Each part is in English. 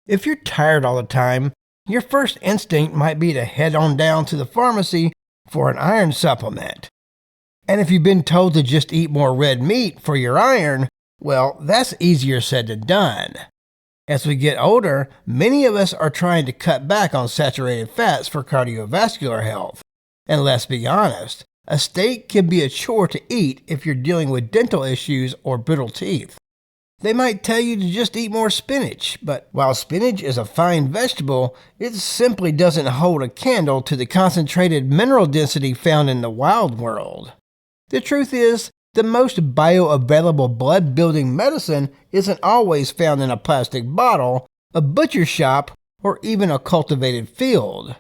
If you're tired all the time, your first instinct might be to head on down to the pharmacy for an iron supplement. And if you've been told to just eat more red meat for your iron, well, that's easier said than done. As we get older, many of us are trying to cut back on saturated fats for cardiovascular health. And let's be honest, a steak can be a chore to eat if you're dealing with dental issues or brittle teeth. They might tell you to just eat more spinach, but while spinach is a fine vegetable, it simply doesn't hold a candle to the concentrated mineral density found in the wild world. The truth is, the most bioavailable blood-building medicine isn't always found in a plastic bottle, a butcher shop, or even a cultivated field.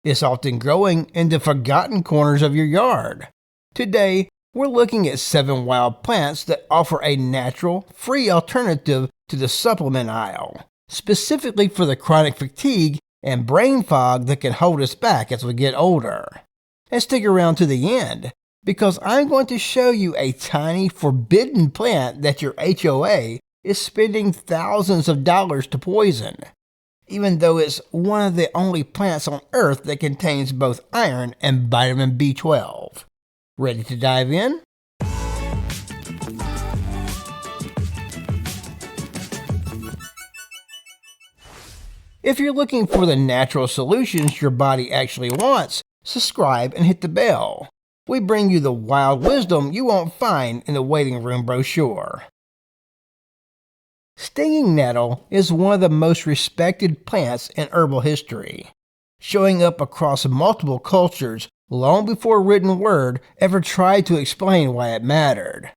It's often growing in the forgotten corners of your yard. Today, we're looking at 7 wild plants that offer a natural, free alternative to the supplement aisle, specifically for the chronic fatigue and brain fog that can hold us back as we get older. And stick around to the end, because I'm going to show you a tiny forbidden plant that your HOA is spending thousands of dollars to poison, even though it's one of the only plants on Earth that contains both iron and vitamin B12. Ready to dive in? If you're looking for the natural solutions your body actually wants, subscribe and hit the bell. We bring you the wild wisdom you won't find in the waiting room brochure. Stinging nettle is one of the most respected plants in herbal history, showing up across multiple cultures long before written word ever tried to explain why it mattered.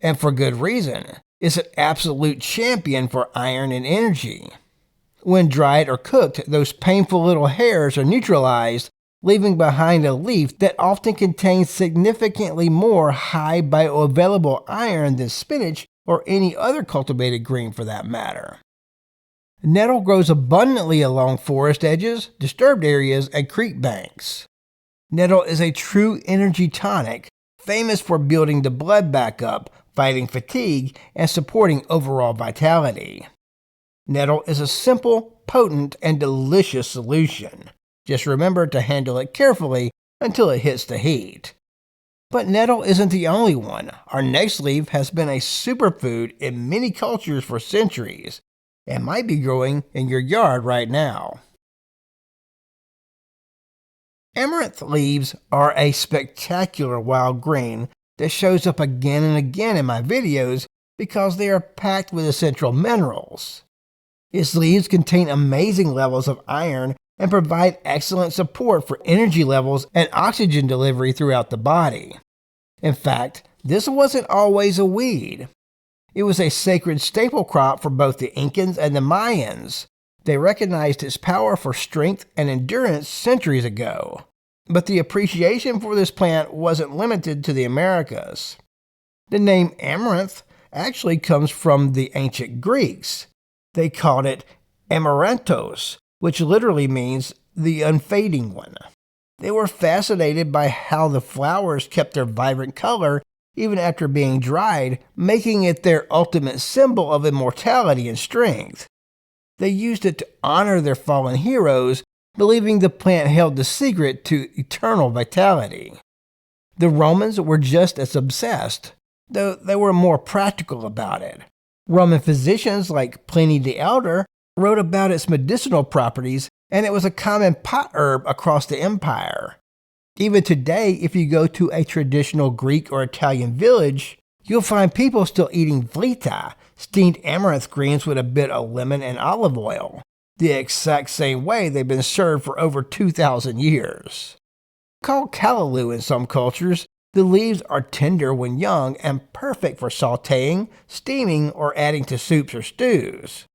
And for good reason. It's an absolute champion for iron and energy. When dried or cooked, those painful little hairs are neutralized, leaving behind a leaf that often contains significantly more high bioavailable iron than spinach or any other cultivated green for that matter. Nettle grows abundantly along forest edges, disturbed areas, and creek banks. Nettle is a true energy tonic, famous for building the blood back up, fighting fatigue, and supporting overall vitality. Nettle is a simple, potent, and delicious solution. Just remember to handle it carefully until it hits the heat. But nettle isn't the only one. Our next leaf has been a superfood in many cultures for centuries and might be growing in your yard right now. Amaranth leaves are a spectacular wild green that shows up again and again in my videos because they are packed with essential minerals. Its leaves contain amazing levels of iron and provide excellent support for energy levels and oxygen delivery throughout the body. In fact, this wasn't always a weed. It was a sacred staple crop for both the Incans and the Mayans. They recognized its power for strength and endurance centuries ago. But the appreciation for this plant wasn't limited to the Americas. The name amaranth actually comes from the ancient Greeks. They called it amaranthos, which literally means the unfading one. They were fascinated by how the flowers kept their vibrant color even after being dried, making it their ultimate symbol of immortality and strength. They used it to honor their fallen heroes, believing the plant held the secret to eternal vitality. The Romans were just as obsessed, though they were more practical about it. Roman physicians like Pliny the Elder wrote about its medicinal properties, and it was a common pot herb across the empire. Even today, if you go to a traditional Greek or Italian village, you'll find people still eating vlita, steamed amaranth greens with a bit of lemon and olive oil, the exact same way they've been served for over 2,000 years. Called callaloo in some cultures, the leaves are tender when young and perfect for sautéing, steaming, or adding to soups or stews.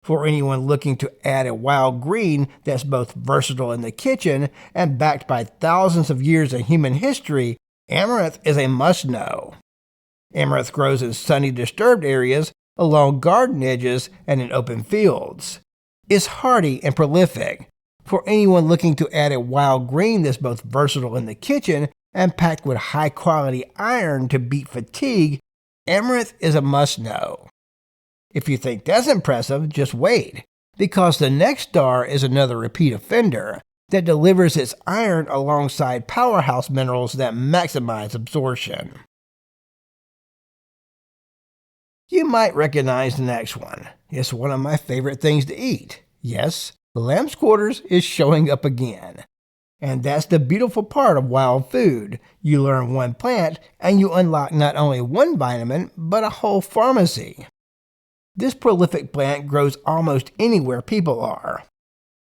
For anyone looking to add a wild green that's both versatile in the kitchen and backed by thousands of years of human history, amaranth is a must-know. Amaranth grows in sunny, disturbed areas, along garden edges, and in open fields. It's hardy and prolific. For anyone looking to add a wild green that's both versatile in the kitchen and packed with high-quality iron to beat fatigue, amaranth is a must-know. If you think that's impressive, just wait. because the next star is another repeat offender that delivers its iron alongside powerhouse minerals that maximize absorption. You might recognize the next one. It's one of my favorite things to eat. Yes, lamb's quarters is showing up again. And that's the beautiful part of wild food. You learn one plant and you unlock not only one vitamin, but a whole pharmacy. This prolific plant grows almost anywhere people are.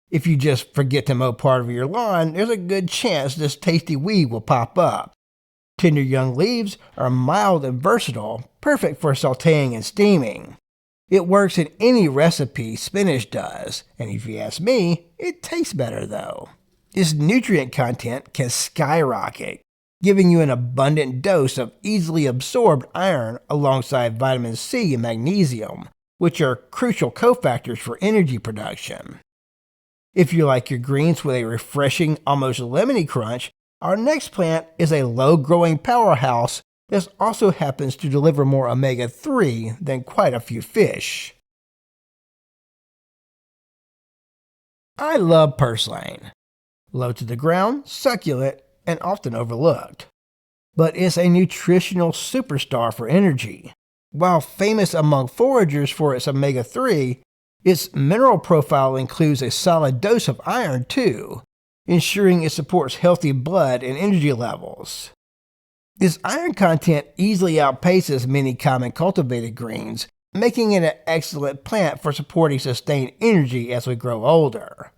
If you just forget to mow part of your lawn, there's a good chance this tasty weed will pop up. Tender young leaves are mild and versatile, perfect for sautéing and steaming. It works in any recipe spinach does, and if you ask me, it tastes better though. Its nutrient content can skyrocket, giving you an abundant dose of easily absorbed iron alongside vitamin C and magnesium, which are crucial cofactors for energy production. If you like your greens with a refreshing, almost lemony crunch, our next plant is a low-growing powerhouse that also happens to deliver more omega-3 than quite a few fish. I love purslane. Low to the ground, succulent, and often overlooked. But it's a nutritional superstar for energy. While famous among foragers for its omega-3, its mineral profile includes a solid dose of iron too, ensuring it supports healthy blood and energy levels. Its iron content easily outpaces many common cultivated greens, making it an excellent plant for supporting sustained energy as we grow older.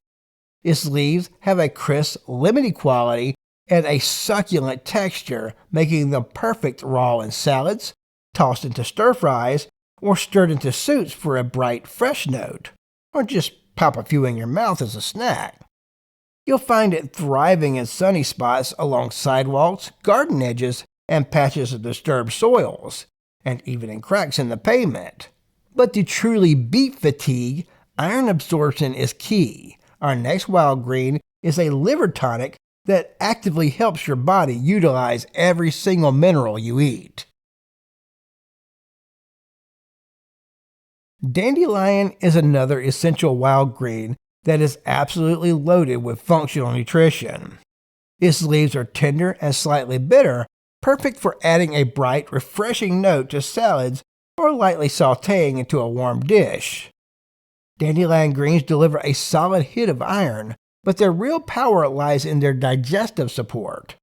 Its leaves have a crisp, lemony quality and a succulent texture, making them perfect raw in salads, tossed into stir-fries, or stirred into soups for a bright, fresh note, or just pop a few in your mouth as a snack. You'll find it thriving in sunny spots along sidewalks, garden edges, and patches of disturbed soils, and even in cracks in the pavement. But to truly beat fatigue, iron absorption is key. Our next wild green is a liver tonic that actively helps your body utilize every single mineral you eat. Dandelion is another essential wild green that is absolutely loaded with functional nutrition. Its leaves are tender and slightly bitter, perfect for adding a bright, refreshing note to salads or lightly sautéing into a warm dish. Dandelion greens deliver a solid hit of iron, but their real power lies in their digestive support.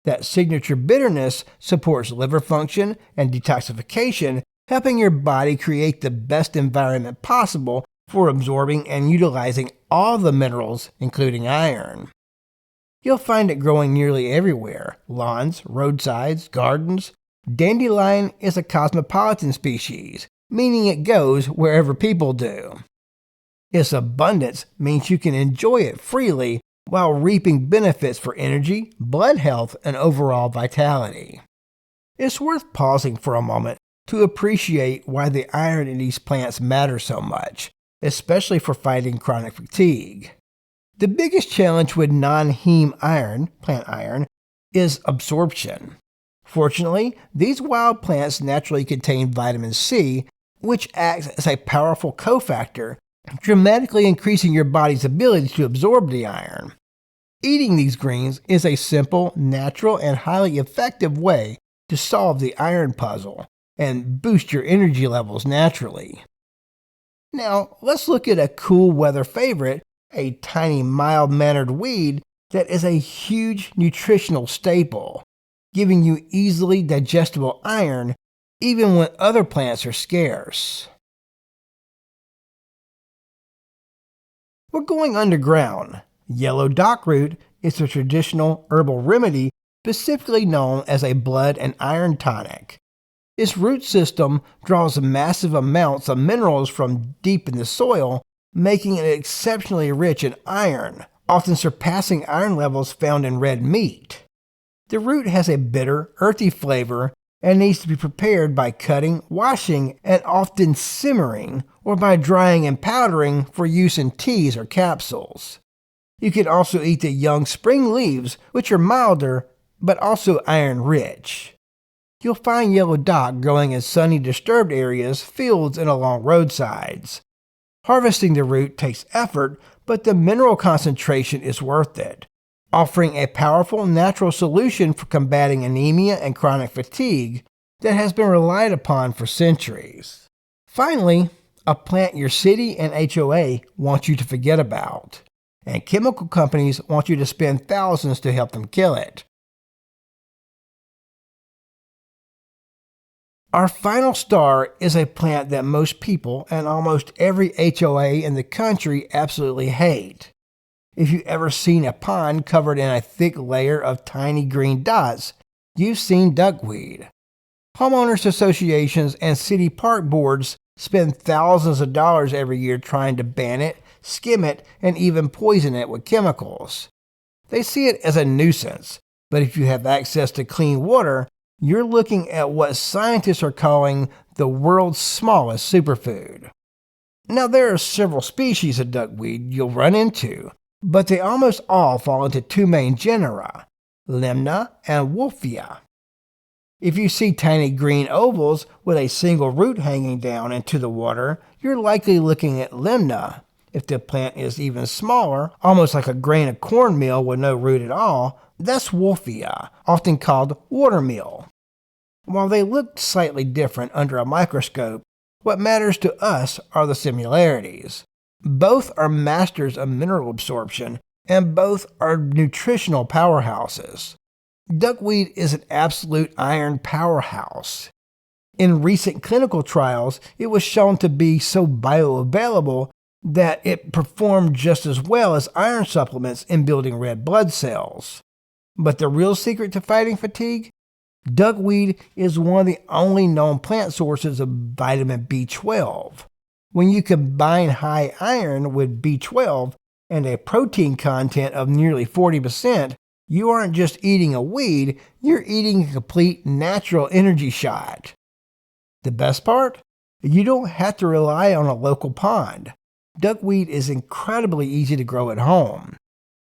That signature bitterness supports liver function and detoxification, helping your body create the best environment possible for absorbing and utilizing all the minerals, including iron. You'll find it growing nearly everywhere: lawns, roadsides, gardens. Dandelion is a cosmopolitan species, meaning it goes wherever people do. Its abundance means you can enjoy it freely while reaping benefits for energy, blood health, and overall vitality. It's worth pausing for a moment to appreciate why the iron in these plants matters so much, especially for fighting chronic fatigue. The biggest challenge with non-heme iron, plant iron, is absorption. Fortunately, these wild plants naturally contain vitamin C, which acts as a powerful cofactor, dramatically increasing your body's ability to absorb the iron. Eating these greens is a simple, natural, and highly effective way to solve the iron puzzle and boost your energy levels naturally. Now, let's look at a cool weather favorite, a tiny, mild-mannered weed that is a huge nutritional staple, giving you easily digestible iron even when other plants are scarce. We're going underground. Yellow dockroot is a traditional herbal remedy specifically known as a blood and iron tonic. Its root system draws massive amounts of minerals from deep in the soil, making it exceptionally rich in iron, often surpassing iron levels found in red meat. The root has a bitter, earthy flavor and needs to be prepared by cutting, washing, and often simmering, or by drying and powdering for use in teas or capsules. You can also eat the young spring leaves, which are milder but also iron-rich. You'll find yellow dock growing in sunny, disturbed areas, fields, and along roadsides. Harvesting the root takes effort, but the mineral concentration is worth it, offering a powerful natural solution for combating anemia and chronic fatigue that has been relied upon for centuries. Finally, a plant your city and HOA want you to forget about, and chemical companies want you to spend thousands to help them kill it. Our final star is a plant that most people and almost every HOA in the country absolutely hate. If you've ever seen a pond covered in a thick layer of tiny green dots, you've seen duckweed. Homeowners associations and city park boards spend thousands of dollars every year trying to ban it, skim it, and even poison it with chemicals. They see it as a nuisance, but if you have access to clean water, you're looking at what scientists are calling the world's smallest superfood. Now, there are several species of duckweed you'll run into, but they almost all fall into two main genera, Limna and Wolffia. If you see tiny green ovals with a single root hanging down into the water, you're likely looking at Limna. If the plant is even smaller, almost like a grain of cornmeal with no root at all, that's Wolffia, often called watermeal. While they look slightly different under a microscope, what matters to us are the similarities. Both are masters of mineral absorption, and both are nutritional powerhouses. Duckweed is an absolute iron powerhouse. In recent clinical trials, it was shown to be so bioavailable that it performed just as well as iron supplements in building red blood cells. But the real secret to fighting fatigue? Duckweed is one of the only known plant sources of vitamin B12. When you combine high iron with B12 and a protein content of nearly 40%, you aren't just eating a weed, you're eating a complete natural energy shot. The best part? You don't have to rely on a local pond. Duckweed is incredibly easy to grow at home.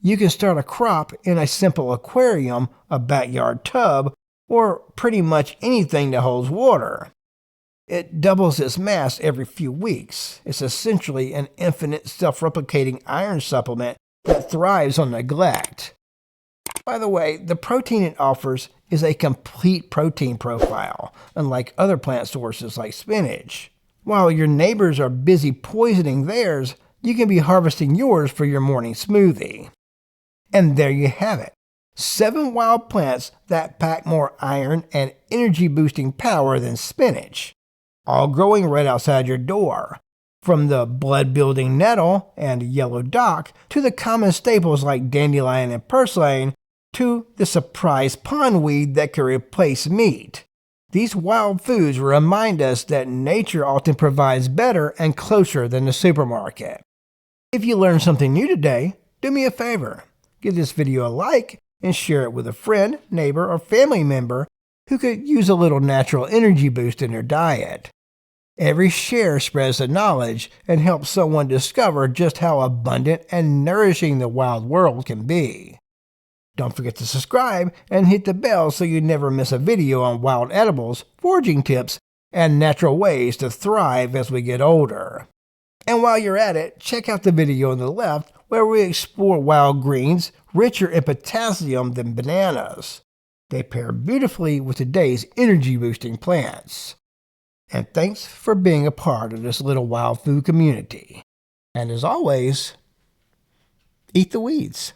You can start a crop in a simple aquarium, a backyard tub, or pretty much anything that holds water. It doubles its mass every few weeks. It's essentially an infinite self-replicating iron supplement that thrives on neglect. By the way, the protein it offers is a complete protein profile, unlike other plant sources like spinach. While your neighbors are busy poisoning theirs, you can be harvesting yours for your morning smoothie. And there you have it. 7 wild plants that pack more iron and energy-boosting power than spinach, all growing right outside your door. From the blood-building nettle and yellow dock to the common staples like dandelion and purslane to the surprise pondweed that can replace meat. These wild foods remind us that nature often provides better and closer than the supermarket. If you learned something new today, do me a favor. Give this video a like and share it with a friend, neighbor, or family member who could use a little natural energy boost in their diet. Every share spreads the knowledge and helps someone discover just how abundant and nourishing the wild world can be. Don't forget to subscribe and hit the bell so you never miss a video on wild edibles, foraging tips, and natural ways to thrive as we get older. And while you're at it, check out the video on the left where we explore wild greens richer in potassium than bananas. They pair beautifully with today's energy-boosting plants. And thanks for being a part of this little wild food community. And as always, eat the weeds.